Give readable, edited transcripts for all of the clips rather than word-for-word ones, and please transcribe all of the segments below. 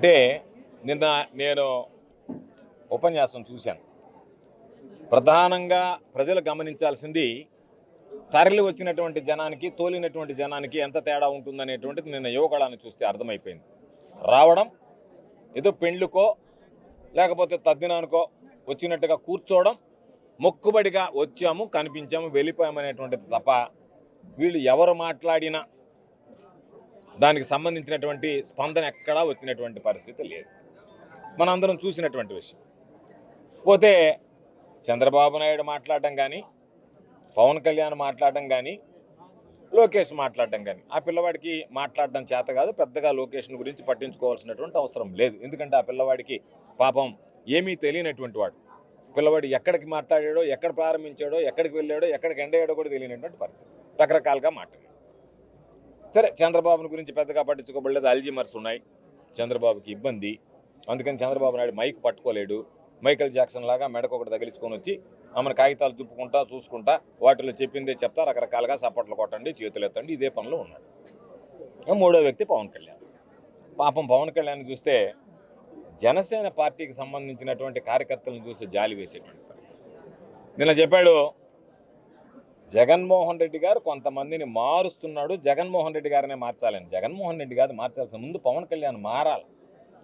అంటే నిన్న నేను ఉపన్యాసం చూశాను. ప్రధానంగా ప్రజలు గమనించాల్సింది తరలి వచ్చినటువంటి జనానికి తోలినటువంటి జనానికి ఎంత తేడా ఉంటుందనేటువంటిది నిన్న యువకులను చూస్తే అర్థమైపోయింది. రావడం ఏదో పెండ్లుకో లేకపోతే తద్దినానికో వచ్చినట్టుగా కూర్చోవడం, మొక్కుబడిగా వచ్చాము కనిపించాము వెళ్ళిపోయామనేటువంటిది తప్ప వీళ్ళు ఎవరు మాట్లాడినా దానికి సంబంధించినటువంటి స్పందన ఎక్కడా వచ్చినటువంటి పరిస్థితి లేదు. మనందరం చూసినటువంటి విషయం. పోతే చంద్రబాబు నాయుడు మాట్లాడడం కానీ, పవన్ కళ్యాణ్ మాట్లాడడం కానీ, లోకేష్ మాట్లాడడం కానీ, ఆ పిల్లవాడికి మాట్లాడడం చేత కాదు. పెద్దగా లోకేష్ని గురించి పట్టించుకోవాల్సినటువంటి అవసరం లేదు. ఎందుకంటే ఆ పిల్లవాడికి పాపం ఏమీ తెలియనటువంటి వాడు. పిల్లవాడు ఎక్కడికి మాట్లాడాడో, ఎక్కడ ప్రారంభించాడో, ఎక్కడికి వెళ్ళాడో, ఎక్కడికి ఎండయ్యాడో కూడా తెలియనటువంటి పరిస్థితి. రకరకాలుగా మాట్లాడాడు. సరే, చంద్రబాబుని గురించి పెద్దగా పట్టించుకోబడలేదు. అల్జీమర్స్ ఉన్నాయి, చంద్రబాబుకి ఇబ్బంది. అందుకని చంద్రబాబు నాయుడు మైక్ పట్టుకోలేడు. మైకేల్ జాక్సన్ లాగా మెడకు ఒకటి తగిలించుకొని వచ్చి ఆమెను కాగితాలు తుప్పుకుంటా చూసుకుంటా వాటిలో చెప్పిందే చెప్తా, రకరకాలుగా సపోర్ట్లు కొట్టండి, చేతులు ఎత్తండి, ఇదే పనిలో ఉన్నాడు. మూడో వ్యక్తి పవన్ కళ్యాణ్. పాపం పవన్ కళ్యాణ్ చూస్తే జనసేన పార్టీకి సంబంధించినటువంటి కార్యకర్తలను చూసి జాలి వేసేటువంటి పరిస్థితి. నిన్న చెప్పాడు, జగన్మోహన్ రెడ్డి గారు కొంతమందిని మారుస్తున్నాడు, జగన్మోహన్ రెడ్డి గారినే మార్చాలని. జగన్మోహన్ రెడ్డి గారు మార్చాల్సిన ముందు పవన్ కళ్యాణ్ మారాలి.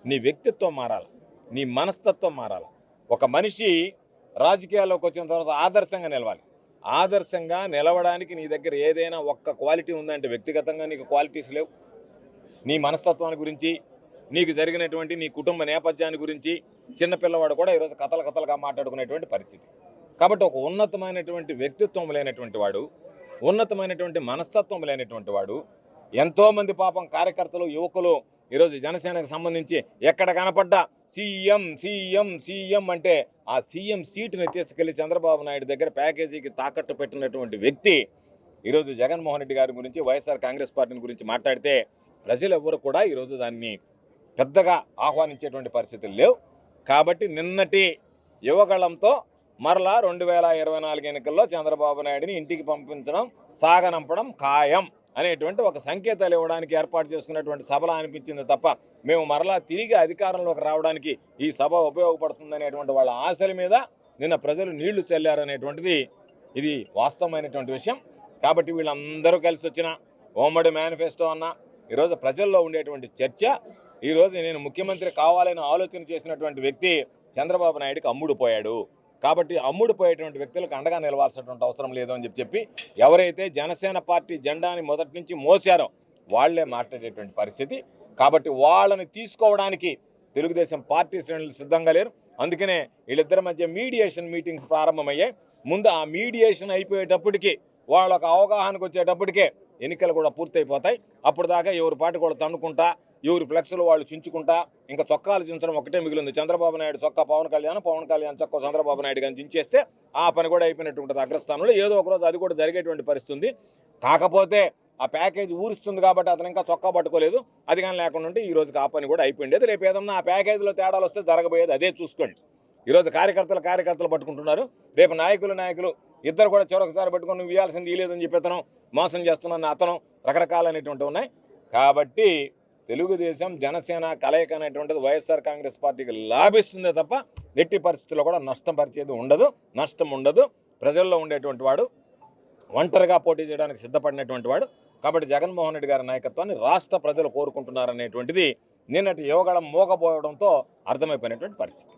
నీ వ్యక్తిత్వం మారాలి, నీ మనస్తత్వం మారాలి. ఒక మనిషి రాజకీయాల్లోకి వచ్చిన తర్వాత ఆదర్శంగా నిలవాలి. ఆదర్శంగా నిలవడానికి నీ దగ్గర ఏదైనా ఒక్క క్వాలిటీ ఉందంటే వ్యక్తిగతంగా నీకు క్వాలిటీస్ లేవు. నీ మనస్తత్వాన్ని గురించి, నీకు జరిగినటువంటి నీ కుటుంబ నేపథ్యాన్ని గురించి చిన్నపిల్లవాడు కూడా ఈరోజు కథలుగా మాట్లాడుకునేటువంటి పరిస్థితి. కాబట్టి ఒక ఉన్నతమైనటువంటి వ్యక్తిత్వం లేనటువంటి వాడు, ఉన్నతమైనటువంటి మనస్తత్వం లేనటువంటి వాడు, ఎంతోమంది పాపం కార్యకర్తలు, యువకులు ఈరోజు జనసేనకు సంబంధించి ఎక్కడ కనపడ్డా సీఎం సీఎం సీఎం అంటే ఆ సీఎం సీటుని తీసుకెళ్లి చంద్రబాబు నాయుడు దగ్గర ప్యాకేజీకి తాకట్టు పెట్టినటువంటి వ్యక్తి ఈరోజు జగన్మోహన్ రెడ్డి గారి గురించి, వైఎస్ఆర్ కాంగ్రెస్ పార్టీని గురించి మాట్లాడితే ప్రజలు ఎవరు కూడా ఈరోజు దాన్ని పెద్దగా ఆహ్వానించేటువంటి పరిస్థితులు లేవు. కాబట్టి నిన్నటి యువగళంతో మరలా 2024 ఎన్నికల్లో చంద్రబాబు నాయుడిని ఇంటికి పంపించడం, సాగనంపడం ఖాయం అనేటువంటి ఒక సంకేతాలు ఇవ్వడానికి ఏర్పాటు చేసుకున్నటువంటి సభలా అనిపించింది తప్ప మేము మరలా తిరిగి అధికారంలోకి రావడానికి ఈ సభ ఉపయోగపడుతుందనేటువంటి వాళ్ళ ఆశల మీద నిన్న ప్రజలు నీళ్లు చల్లారనేటువంటిది ఇది వాస్తవమైనటువంటి విషయం. కాబట్టి వీళ్ళందరూ కలిసి వచ్చిన ఉమ్మడి మేనిఫెస్టో అన్న ఈరోజు ప్రజల్లో ఉండేటువంటి చర్చ, ఈరోజు నేను ముఖ్యమంత్రి కావాలని ఆలోచన చేసినటువంటి వ్యక్తి చంద్రబాబు నాయుడికి అమ్ముడుపోయాడు. కాబట్టి అమ్ముడుపోయేటువంటి వ్యక్తులకు అండగా నిలవాల్సినటువంటి అవసరం లేదు అని చెప్పి ఎవరైతే జనసేన పార్టీ జెండాని మొదటి నుంచి మోసారో వాళ్లే మాట్లాడేటువంటి పరిస్థితి. కాబట్టి వాళ్ళని తీసుకోవడానికి తెలుగుదేశం పార్టీ శ్రేణులు సిద్ధంగా లేరు. అందుకనే వీళ్ళిద్దరి మధ్య మీడియేషన్ మీటింగ్స్ ప్రారంభమయ్యాయి. ముందు ఆ మీడియేషన్ అయిపోయేటప్పటికి, వాళ్ళకు అవగాహనకు వచ్చేటప్పటికే ఎన్నికలు కూడా పూర్తయిపోతాయి. అప్పుడు దాకా ఎవరి పాటు కూడా తన్నుకుంటా, ఎవరి ఫ్లెక్స్లు వాళ్ళు చించుకుంటా, ఇంకా చొక్కాలు చించడం ఒకటే మిగిలింది. చంద్రబాబు నాయుడు చొక్కా పవన్ కళ్యాణ్, పవన్ కళ్యాణ్ చొక్కా చంద్రబాబు నాయుడు కానీ చించేస్తే ఆ పని కూడా అయిపోయినట్టు ఉంటుంది. అగ్రస్థానంలో ఏదో ఒకరోజు అది కూడా జరిగేటువంటి పరిస్థితి ఉంది. కాకపోతే ఆ ప్యాకేజ్ ఊరుస్తుంది కాబట్టి అతను ఇంకా చొక్కా పట్టుకోలేదు. అది కానీ లేకుండా ఉంటే ఈ రోజుకి ఆ పని కూడా అయిపోయింది. రేపు ఏదన్నా ఆ ప్యాకేజీలో తేడాలు వస్తే జరగబోయేది అదే చూసుకోండి. ఈరోజు కార్యకర్తలు పట్టుకుంటున్నారు, రేపు నాయకులు ఇద్దరు కూడా చివరికసారి పట్టుకొని నువ్వు ఇవ్వాల్సింది ఇవ్వలేదని చెప్పి అతను మోసం చేస్తున్న అతను రకరకాలైనటువంటివి ఉన్నాయి. కాబట్టి తెలుగుదేశం జనసేన కలయిక అనేటువంటిది వైఎస్ఆర్ కాంగ్రెస్ పార్టీకి లాభిస్తుందే తప్ప ఎట్టి పరిస్థితుల్లో కూడా నష్టం ఉండదు. ప్రజల్లో ఉండేటువంటి వాడు, ఒంటరిగా పోటీ చేయడానికి సిద్ధపడినటువంటి వాడు. కాబట్టి జగన్మోహన్ రెడ్డి గారి నాయకత్వాన్ని రాష్ట్ర ప్రజలు కోరుకుంటున్నారనేటువంటిది నిన్నటి యువగళం మోగపోవడంతో అర్థమైపోయినటువంటి పరిస్థితి.